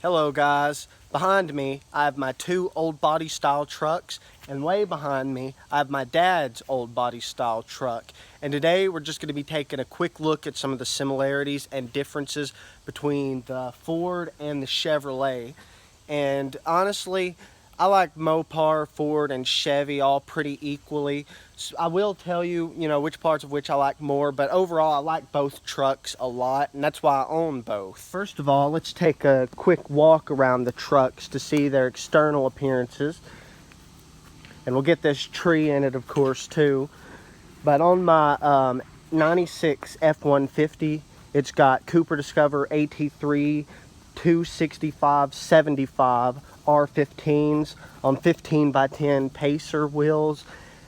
Hello guys, behind me I have my two old body style trucks, and way behind me I have my dad's old body style truck. And today we're just going to be taking a quick look at some of the similarities and differences between the Ford and the Chevrolet. And honestly, I like Mopar, Ford, and Chevy all pretty equally. So I will tell you, which parts of which I like more, but overall I like both trucks a lot, and that's why I own both. First of all, let's take a quick walk around the trucks to see their external appearances. And we'll get this tree in it, of course, too. But on my 96 F-150, it's got Cooper Discover AT3 265/75 R15s on 15x10 Pacer wheels.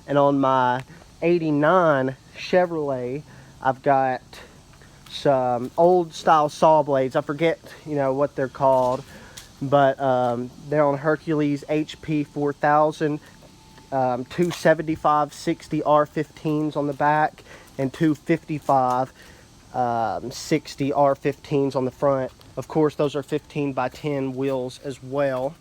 And on my 89 Chevrolet, I've got some old style saw blades. I forget, what they're called, but they're on Hercules HP 4000. 275/60 R15s on the back and 255/60 R15s on the front. Of course, those are 15x10 wheels as well.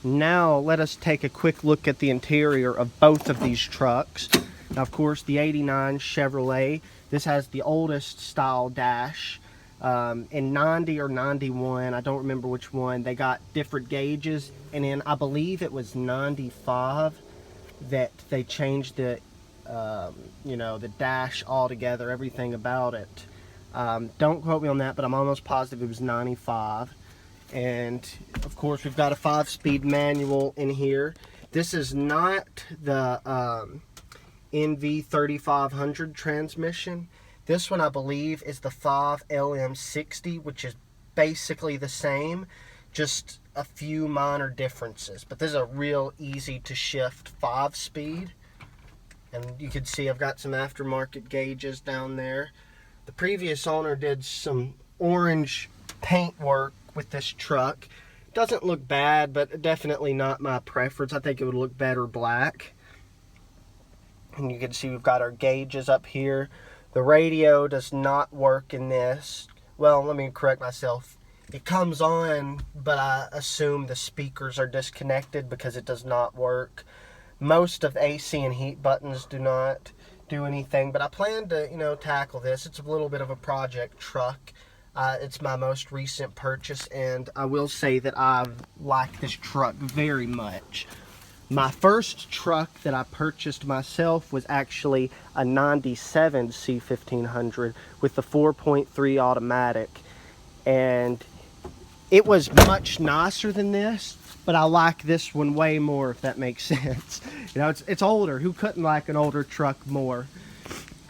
Now let us take a quick look at the interior of both of these trucks. Now, of course, the 89 Chevrolet, this has the oldest style dash. In 90 or 91, I don't remember which one, they got different gauges, and in, I believe it was 95 that they changed the the dash altogether, everything about it. Don't quote me on that, but I'm almost positive it was 95. And of course, we've got a 5-speed manual in here. This is not the NV 3500 transmission. This one, I believe, is the 5LM60, which is basically the same, just a few minor differences. But this is a real easy to shift 5-speed. And you can see I've got some aftermarket gauges down there. The previous owner did some orange paint work with this truck. Doesn't look bad, but definitely not my preference. I think it would look better black. And you can see we've got our gauges up here. The radio does not work in this. Well, let me correct myself. It comes on, but I assume the speakers are disconnected because it does not work. Most of the AC and heat buttons do not do anything, but I plan to, tackle this. It's a little bit of a project truck. It's my most recent purchase, and I will say that I like this truck very much. My first truck that I purchased myself was actually a 97 C1500 with the 4.3 automatic, and it was much nicer than this, but I like this one way more, if that makes sense. It's older. Who couldn't like an older truck more?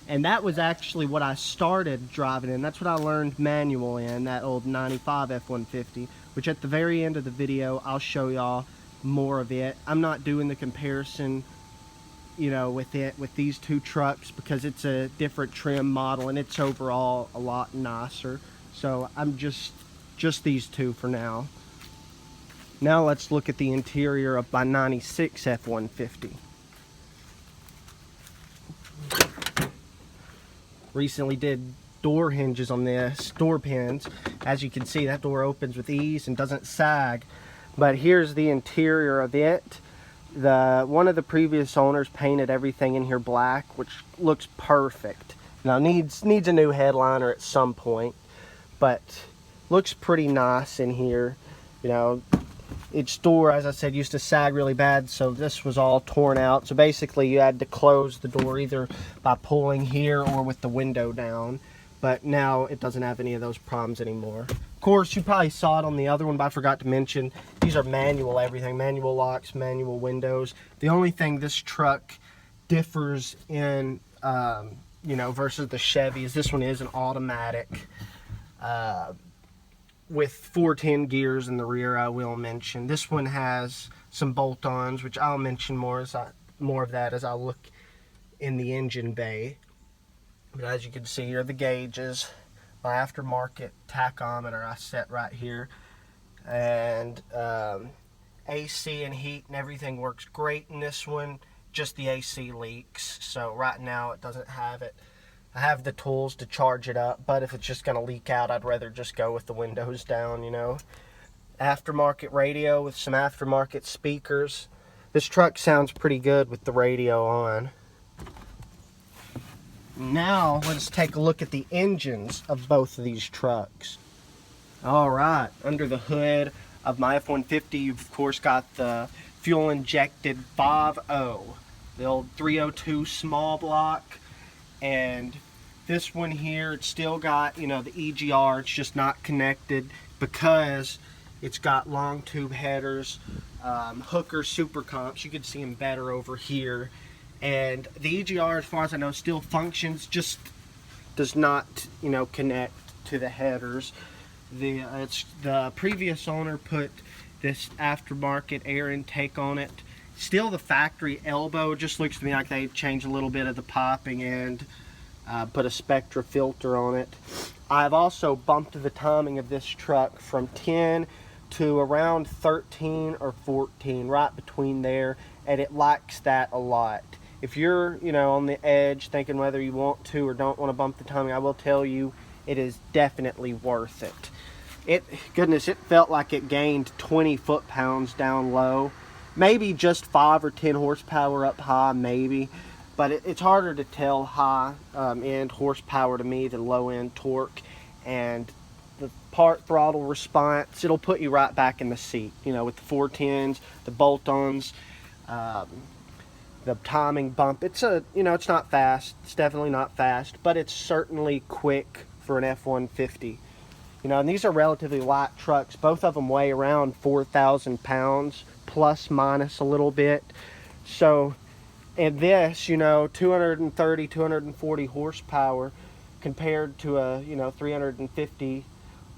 And that was actually what I started driving in. That's what I learned manual in, that old 95 F-150, which at the very end of the video, I'll show y'all more of it. I'm not doing the comparison, with these two trucks because it's a different trim model and it's overall a lot nicer. So I'm just these two for now. Now let's look at the interior of my 96 F-150. Recently did door hinges on this, door pins. As you can see, that door opens with ease and doesn't sag. But here's the interior of it. One of the previous owners painted everything in here black, which looks perfect. Now needs a new headliner at some point, but looks pretty nice in here. Each door, as I said, used to sag really bad, so this was all torn out. So basically you had to close the door either by pulling here or with the window down. But now it doesn't have any of those problems anymore. Of course, you probably saw it on the other one, but I forgot to mention, these are manual everything. Manual locks, manual windows. The only thing this truck differs in, versus the Chevy is this one is an automatic. With 410 gears in the rear, I will mention. This one has some bolt-ons, which I'll mention more of that as I look in the engine bay. But as you can see, here are the gauges. My aftermarket tachometer I set right here. And AC and heat and everything works great in this one. Just the AC leaks. So right now it doesn't have it. I have the tools to charge it up, but if it's just going to leak out, I'd rather just go with the windows down, you know. Aftermarket radio with some aftermarket speakers. This truck sounds pretty good with the radio on. Now, let's take a look at the engines of both of these trucks. Alright, under the hood of my F-150, you've of course got the fuel-injected 5.0, the old 302 small block, and this one here, it's still got, you know, the EGR, it's just not connected because it's got long tube headers, Hooker super comps. You can see them better over here. And the EGR, as far as I know, still functions, just does not, you know, connect to the headers. The previous owner put this aftermarket air intake on it. Still the factory elbow. Just looks to me like they changed a little bit of the piping and put a Spectra filter on it. I've also bumped the timing of this truck from 10 to around 13 or 14, right between there, and it likes that a lot. If you're, you know, on the edge thinking whether you want to or don't want to bump the timing, I will tell you it is definitely worth it. Goodness, it felt like it gained 20 foot-pounds down low. Maybe just 5 or 10 horsepower up high, maybe. But it's harder to tell high end horsepower to me than low end torque. And the part throttle response, it'll put you right back in the seat. You know, with the 410s, the bolt-ons, the timing bump. It's it's not fast. It's definitely not fast, but it's certainly quick for an F-150. You know, and these are relatively light trucks. Both of them weigh around 4,000 pounds, plus minus a little bit. So, and this, you know, 230, 240 horsepower compared to a, 350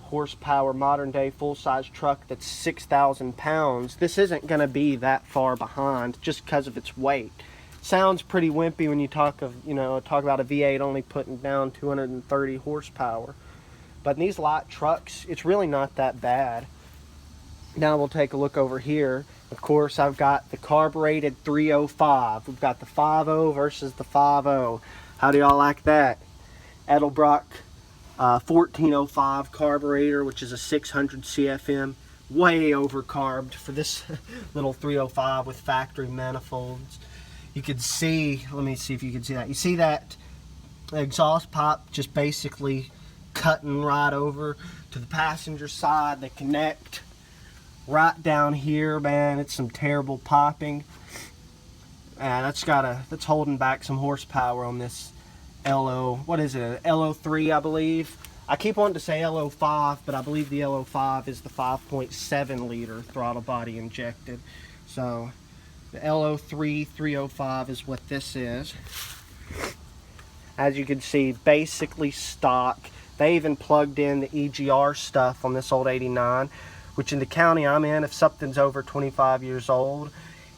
horsepower modern day full-size truck that's 6,000 pounds. This isn't going to be that far behind just because of its weight. Sounds pretty wimpy when you talk about a V8 only putting down 230 horsepower. But in these light trucks, it's really not that bad. Now we'll take a look over here. Of course, I've got the carbureted 305. We've got the 5.0 versus the 5.0. How do y'all like that? Edelbrock 1405 carburetor, which is a 600 CFM. Way over carbed for this little 305 with factory manifolds. You can see, let me see if you can see that. You see that exhaust pipe just basically cutting right over to the passenger side. They connect right down here, man. It's some terrible piping. That's holding back some horsepower on this what is it, an LO3, I believe. I keep wanting to say LO5, but I believe the LO5 is the 5.7 liter throttle body injected. So the LO3 305 is what this is. As you can see, basically stock. They even plugged in the EGR stuff on this old 89, which in the county I'm in, if something's over 25 years old,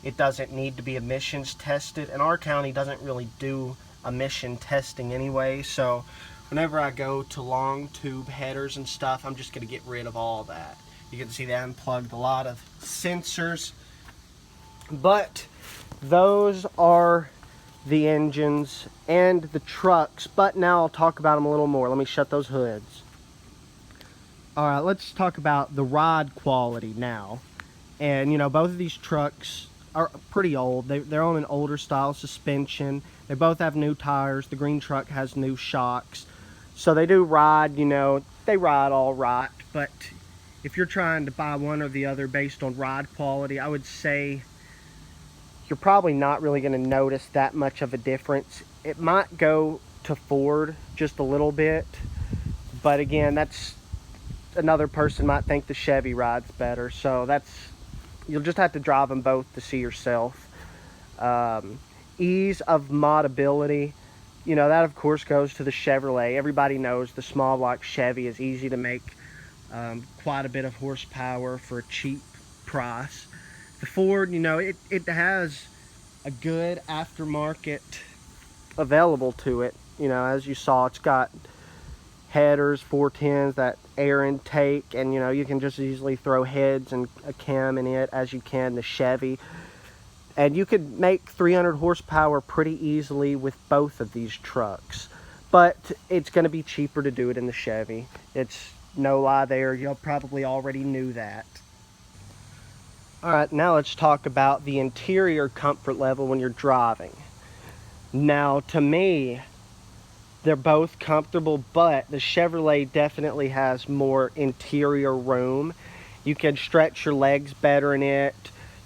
it doesn't need to be emissions tested. And our county doesn't really do emission testing anyway, so whenever I go to long tube headers and stuff, I'm just going to get rid of all that. You can see they unplugged a lot of sensors. But those are the engines and the trucks. But now I'll talk about them a little more. Let me shut those hoods. Alright, let's talk about the ride quality now. And you know, both of these trucks are pretty old. They're on an older style suspension. They both have new tires. The green truck has new shocks. So they do ride, they ride all right. But if you're trying to buy one or the other based on ride quality, I would say you're probably not really going to notice that much of a difference. It might go to Ford just a little bit, but again, that's another person might think the Chevy rides better. So you'll just have to drive them both to see yourself. Ease of modability, that of course goes to the Chevrolet. Everybody knows the small block Chevy is easy to make quite a bit of horsepower for a cheap price. The Ford, it has a good aftermarket available to it. As you saw, it's got headers, 410s, that air intake, and you can just easily throw heads and a cam in it as you can the Chevy. And you could make 300 horsepower pretty easily with both of these trucks. but it's going to be cheaper to do it in the Chevy. It's no lie there. You probably already knew that. All right, now let's talk about the interior comfort level when you're driving. Now, to me, they're both comfortable, but the Chevrolet definitely has more interior room. You can stretch your legs better in it.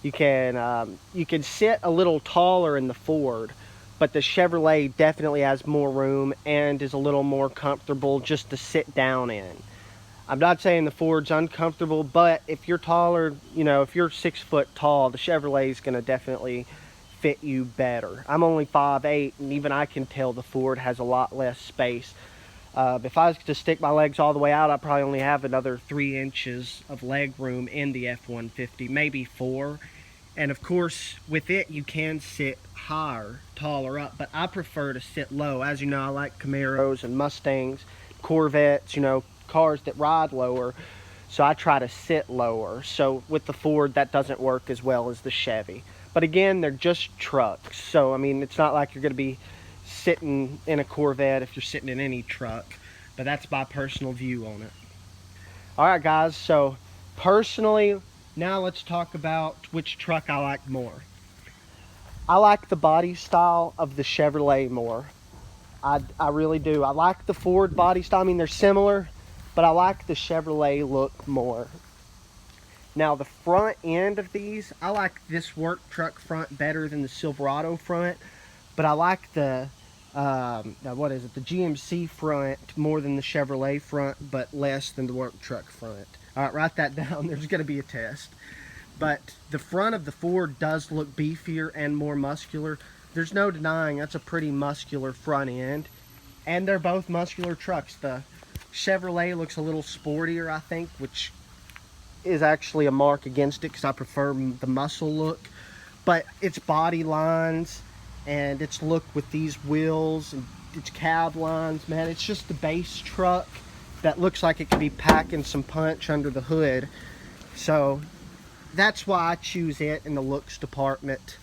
You can sit a little taller in the Ford, but the Chevrolet definitely has more room and is a little more comfortable just to sit down in. I'm not saying the Ford's uncomfortable, but if you're taller, you know, if you're 6 foot tall, the Chevrolet is going to definitely fit you better. I'm only 5'8", and even I can tell the Ford has a lot less space. If I was to stick my legs all the way out, I'd probably only have another 3 inches of leg room in the F-150, maybe 4. And of course, with it, you can sit higher, taller up, but I prefer to sit low. As you know, I like Camaros and Mustangs, Corvettes, you know, cars that ride lower, so I try to sit lower. So with the Ford, that doesn't work as well as the Chevy. But again, they're just trucks, so I mean, it's not like you're going to be sitting in a Corvette if you're sitting in any truck, but that's my personal view on it. All right, guys, so personally, now let's talk about which truck I like more. I like the body style of the Chevrolet more. I really do. I like the Ford body style. I mean, they're similar, but I like the Chevrolet look more. Now, the front end of these, I like this work truck front better than the Silverado front, but I like the, what is it, the GMC front more than the Chevrolet front, but less than the work truck front. All right, write that down. There's going to be a test. But the front of the Ford does look beefier and more muscular. There's no denying that's a pretty muscular front end. And they're both muscular trucks. The Chevrolet looks a little sportier, I think, which is actually a mark against it because I prefer the muscle look. But its body lines and its look with these wheels and its cab lines, man, it's just the base truck that looks like it could be packing some punch under the hood. So that's why I choose it in the looks department.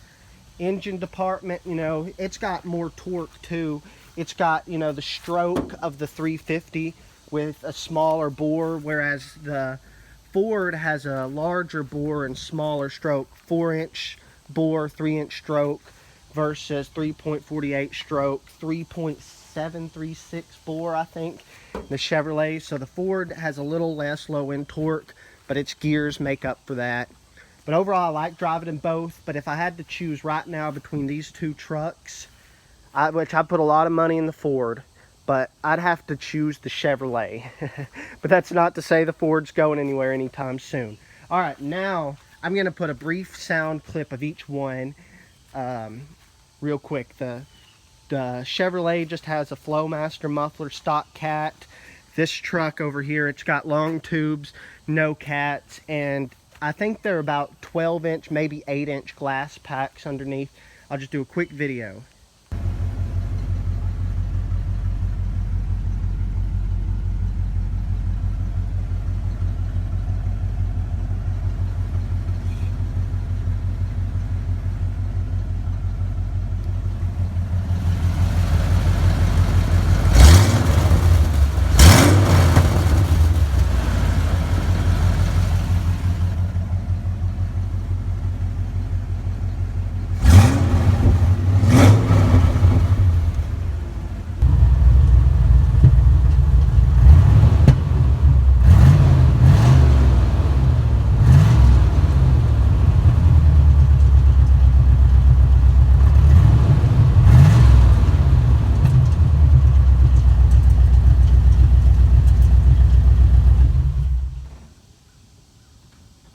Engine department, you know, it's got more torque too. It's got, you know, the stroke of the 350 with a smaller bore, whereas the Ford has a larger bore and smaller stroke. 4-inch bore, 3-inch stroke versus 3.48 stroke, 3.736 bore, I think, the Chevrolet. So the Ford has a little less low end torque, but its gears make up for that. But overall, I like driving them both. But if I had to choose right now between these two trucks, which I put a lot of money in the Ford, but I'd have to choose the Chevrolet. But that's not to say the Ford's going anywhere anytime soon. All right, now I'm going to put a brief sound clip of each one real quick. The Chevrolet just has a Flowmaster muffler, stock cat. This truck over here, it's got long tubes, no cats, and I think they're about 12-inch, maybe 8-inch glass packs underneath. I'll just do a quick video.